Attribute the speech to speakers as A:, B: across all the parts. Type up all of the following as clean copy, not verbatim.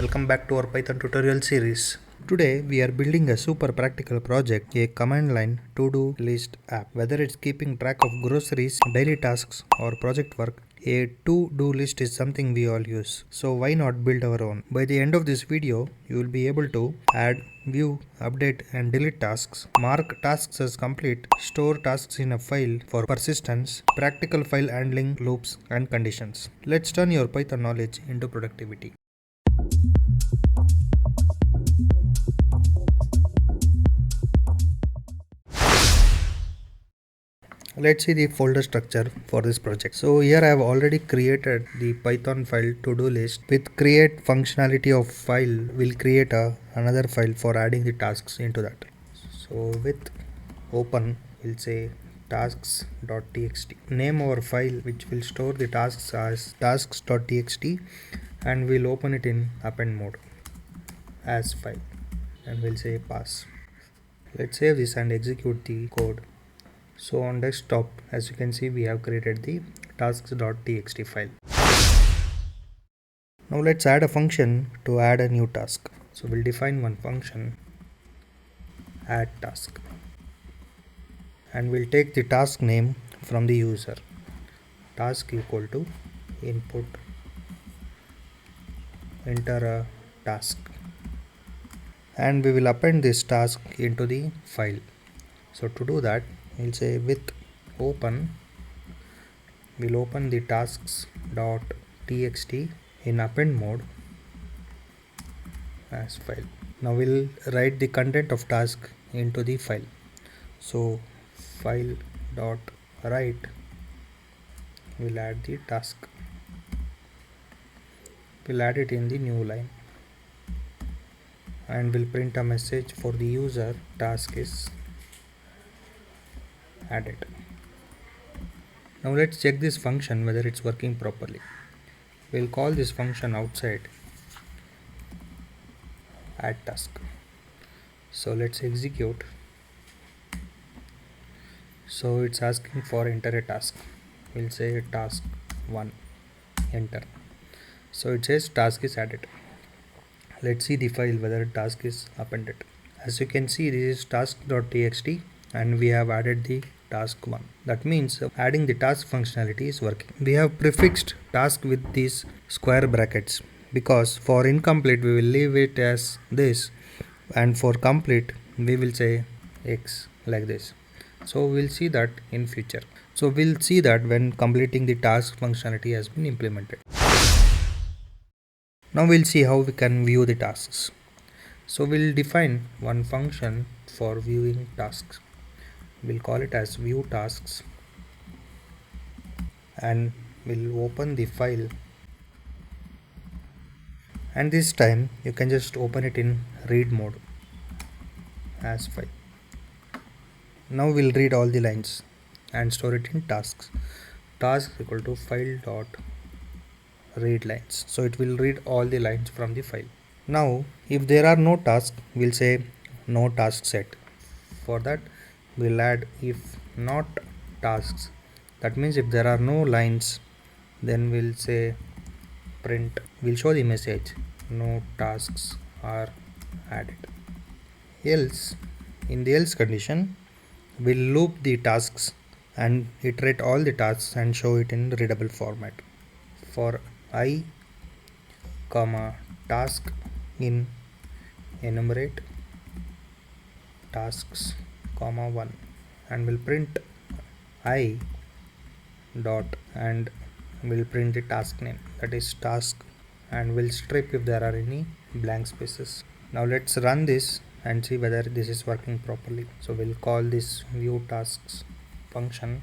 A: Welcome back to our Python tutorial series. Today we are building a super practical project, a command line to-do list app. Whether it's keeping track of groceries, daily tasks or project work, a to-do list is something we all use. So why not build our own? By the end of this video, you will be able to add, view, update and delete tasks, mark tasks as complete, store tasks in a file for persistence, practical file handling, loops and conditions. Let's turn your Python knowledge into productivity. Let's see the folder structure for this project. So here I have already created the Python file to-do list. With create functionality of file, we'll create another file for adding the tasks into that. So with open, we'll say tasks.txt. Name our file which will store the tasks as tasks.txt and we'll open it in append mode as file and we'll say pass. Let's save this and execute the code. So on desktop, as you can see, we have created the tasks.txt file. Now let's add a function to add a new task. So we'll define one function, add task, and we'll take the task name from the user. Task equal to input, enter a task, and we will append this task into the file. So to do that, we'll say with open, we'll open the tasks.txt in append mode as file. Now we'll write the content of task into the file. So file.write, we'll add the task. We'll add it in the new line and we'll print a message for the user, task is added. Now let's check this function whether it's working properly. We'll call this function outside add task. So let's execute. So it's asking for enter a task. We'll say task 1, enter. So it says task is added. Let's see the file whether task is appended. As you can see, this is task.txt and we have added the task 1. That means adding the task functionality is working. We have prefixed task with these square brackets because for incomplete we will leave it as this and for complete we will say X like this. So we'll see that in future. So we'll see that when completing the task functionality has been implemented. Now we'll see how we can view the tasks. So we'll define one function for viewing tasks. We'll call it as view tasks and we'll open the file, and this time you can just open it in read mode as file. Now we'll read all the lines and store it in tasks. Task equal to file.readlines. So it will read all the lines from the file. Now if there are no tasks, we'll say no task set. For that we'll add if not tasks. That means if there are no lines, then we'll say print, we'll show the message no tasks are added. Else, in the else condition, we'll loop the tasks and iterate all the tasks and show it in readable format. For I, task in enumerate tasks, 1, and we'll print I dot and we'll print the task name, that is task, and we'll strip if there are any blank spaces. Now let's run this and see whether this is working properly. So we'll call this view tasks function.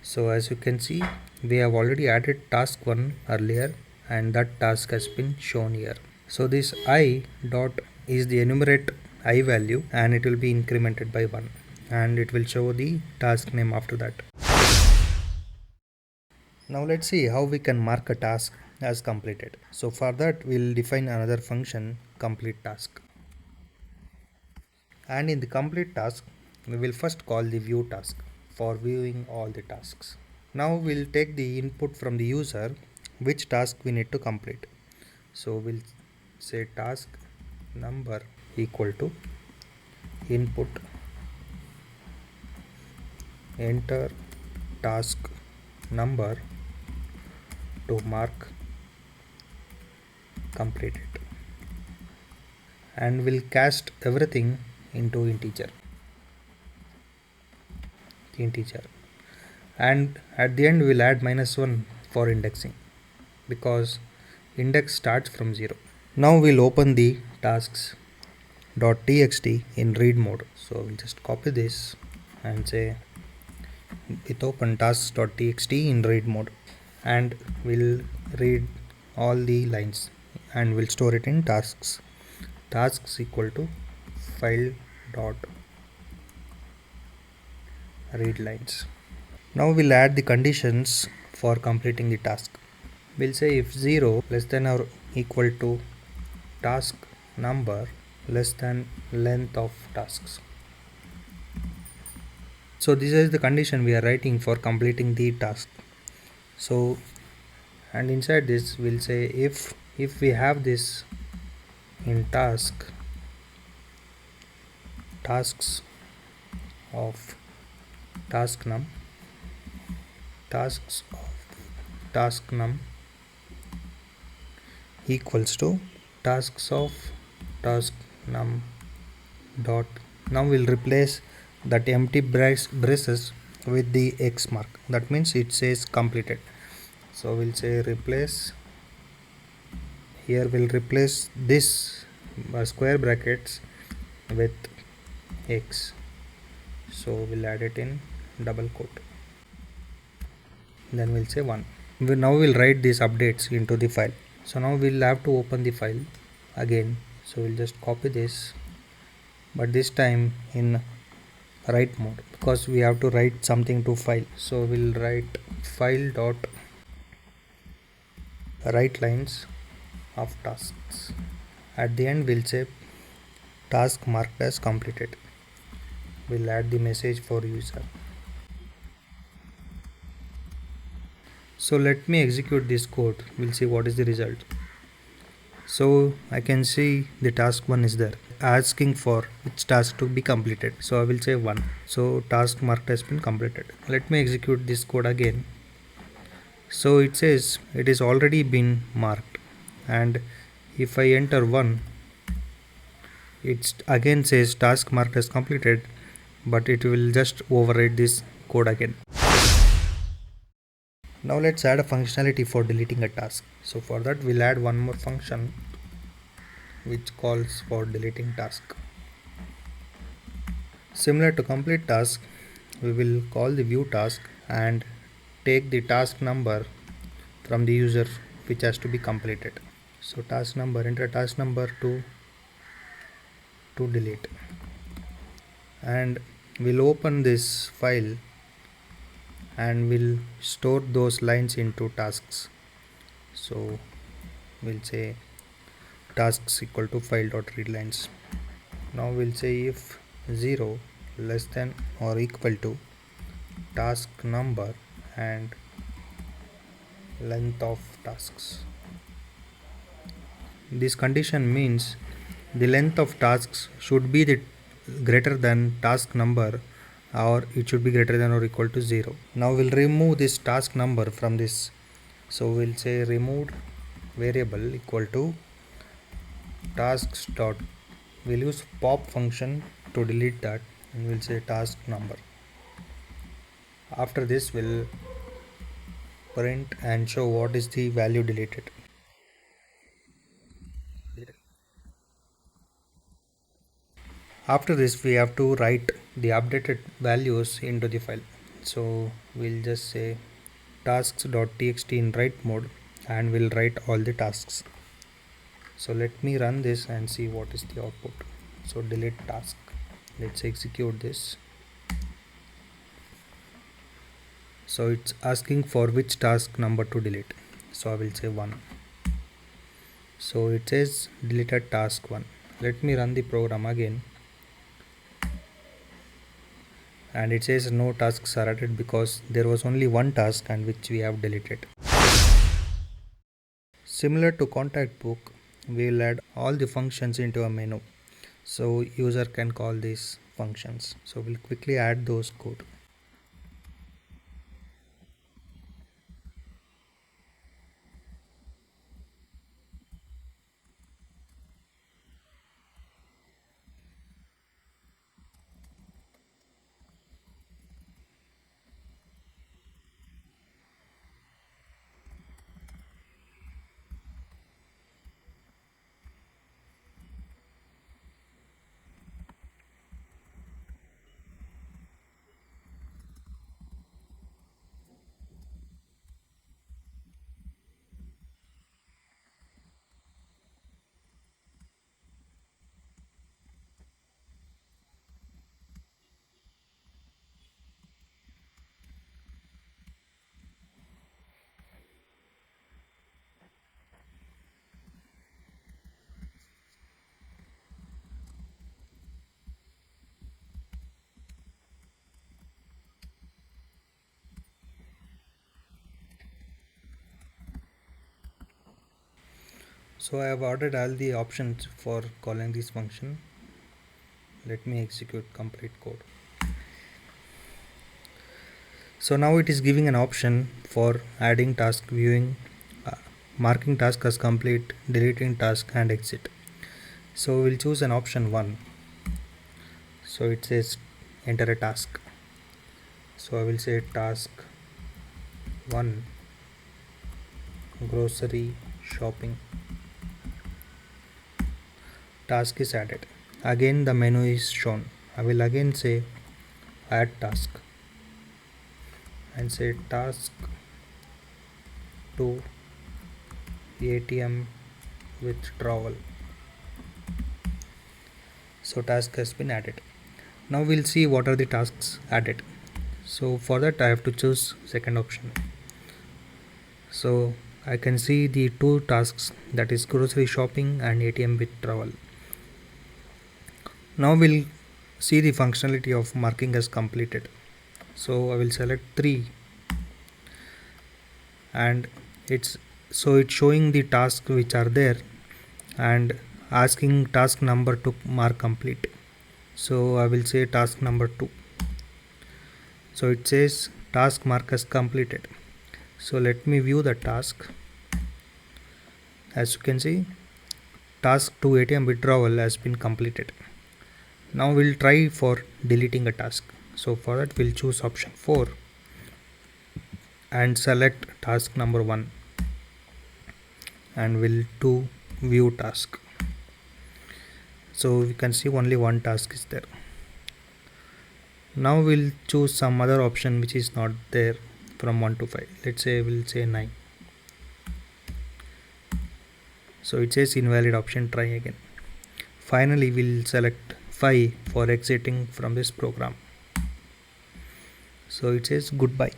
A: So as you can see, we have already added task 1 earlier and that task has been shown here. So this I dot is the enumerate I value and it will be incremented by 1 and it will show the task name after that. Now let's see how we can mark a task as completed. So for that we'll define another function, complete task. And in the complete task, we will first call the view task for viewing all the tasks. Now we'll take the input from the user, which task we need to complete. So we'll say task number equal to input enter task number to mark completed, and we'll cast everything into integer, and at the end we'll add -1 for indexing because index starts from 0. Now we'll open the tasks.txt in read mode. So we'll just copy this and say it open tasks.txt in read mode, and we'll read all the lines and we'll store it in tasks equal to file.readlines. Now we'll add the conditions for completing the task. We'll say if 0 less than or equal to task number less than length of tasks. So this is the condition we are writing for completing the task. So, and inside this we'll say if we have this in tasks of task num tasks of task num equals to tasks of task num dot. Now we'll replace that empty braces with the X mark. That means it says completed. So we'll say replace. Here we'll replace this square brackets with X. So we'll add it in double quote. Then we'll say 1. Now we'll write these updates into the file. So now we'll have to open the file again. So we'll just copy this, but this time in write mode because we have to write something to file. So we'll write file.writelines of tasks. At the end we'll say task marked as completed. We'll add the message for user. So let me execute this code. We'll see what is the result. So I can see the task 1 is there, asking for which task to be completed. So I will say 1. So task marked has been completed. Let me execute this code again. So it says it is already been marked, and if I enter 1, it again says task marked as completed, but it will just override this code again. Now let's add a functionality for deleting a task. So for that we'll add one more function which calls for deleting task. Similar to complete task, we will call the view task and take the task number from the user which has to be completed. So task number, enter task number to delete, and we'll open this file and we'll store those lines into tasks. So we'll say tasks equal to file.readlines. Now we'll say if 0 less than or equal to task number and length of tasks. This condition means the length of tasks should be the greater than task number, or it should be greater than or equal to 0. Now we'll remove this task number from this. So we'll say removed variable equal to tasks dot, we'll use pop function to delete that, and we'll say task number. After this we'll print and show what is the value deleted. After this we have to write the updated values into the file. So we'll just say tasks.txt in write mode and we'll write all the tasks. So let me run this and see what is the output. So delete task. Let's execute this. So it's asking for which task number to delete. So I will say 1. So it says deleted task 1. Let me run the program again. And it says no tasks are added because there was only one task and which we have deleted. Similar to contact book, we'll add all the functions into a menu, so user can call these functions. So we'll quickly add those code. So I have ordered all the options for calling this function. Let me execute complete code. So now it is giving an option for adding task, viewing, marking task as complete, deleting task and exit. So we'll choose an option 1. So it says enter a task. So I will say task 1, grocery shopping. Task is added. Again the menu is shown. I will again say add task and say task to ATM withdrawal. So task has been added. Now we'll see what are the tasks added. So for that I have to choose second option. So I can see the two tasks, that is grocery shopping and ATM withdrawal. Now we'll see the functionality of marking as completed. So I will select 3 and it's showing the tasks which are there and asking task number to mark complete. So I will say task number 2. So it says task mark as completed. So let me view the task. As you can see, task to ATM withdrawal has been completed. Now we'll try for deleting a task. So for that we'll choose option 4 and select task number 1 and we'll do view task. So we can see only one task is there. Now we'll choose some other option which is not there from 1 to 5. Let's say we'll say 9. So it says invalid option, try again. Finally we'll select 5 for exiting from this program. So it says goodbye.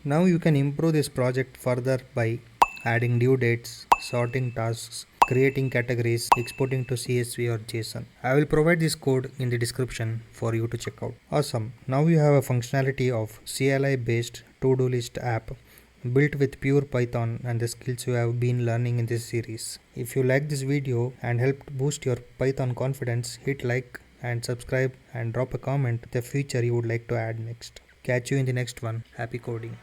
A: Now you can improve this project further by adding due dates, sorting tasks, creating categories, exporting to CSV or JSON. I will provide this code in the description for you to check out. Awesome. Now you have a functionality of CLI based to-do list app built with pure Python and the skills you have been learning in this series. If you like this video and helped boost your Python confidence, hit like and subscribe and drop a comment the feature you would like to add next. Catch you in the next one. Happy coding.